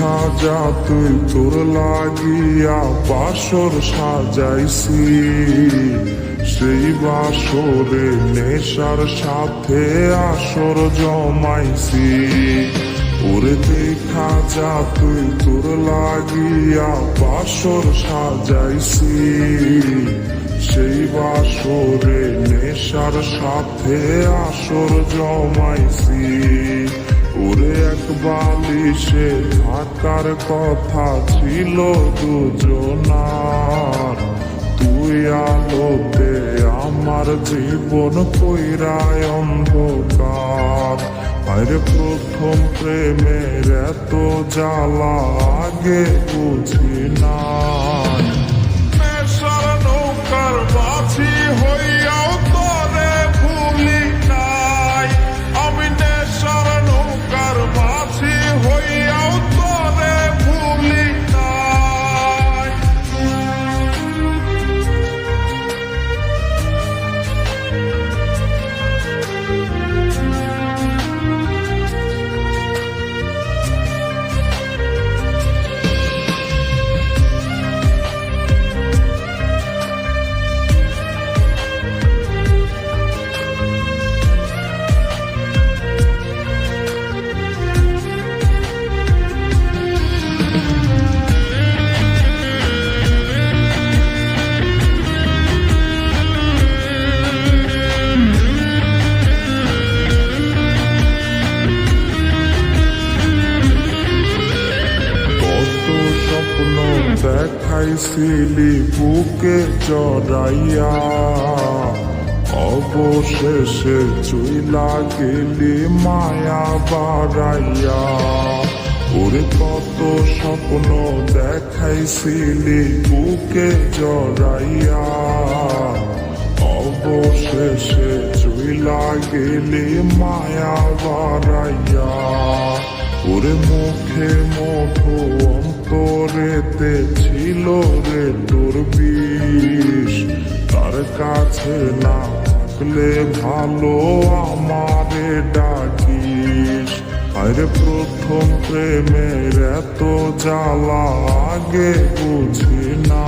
খাজা তুই তোর লাগিয়া বাসর সাজাইছি, সেই বাসরে নেশার সাথে আসর জমাইছি। ওরে দেখা যা তুই তোর লাগিয়া বাসর সাজাইছি, সেই বাসরে নেশার সাথে আসর জমাইছি। ওরে এক বালিশে থাকার কথা ছিল দুজনার, তুই আলোতে আমার জীবন কইরায় অন্ধকার। আরে প্রথম প্রেমের এত জ্বালা আগে বুঝি নাই, নেশার নৌকার মাঝি হইয়াও তোরে ভুলি নাই। আমি নেশার নৌকার মাঝি হইয়াও তোরে ভুলি নাই। দেখাইছিলি বুকে জড়াইয়া, অবশেষে চুইলা গেলি মায়া বাড়াইয়া। ওরে কত স্বপ্ন দেখাইছিলি বুকে জড়াইয়া, অবশেষে চুইলা গেলি মায়া বাড়াইয়া। ওরে মুখে মধু অন্তরেতে ছিল রে তোর বিষ, তার কাছে না থাকলে ভালো আমারে ডাকিস। আরে প্রথম প্রেমের এত জ্বালা আগে বুঝি না।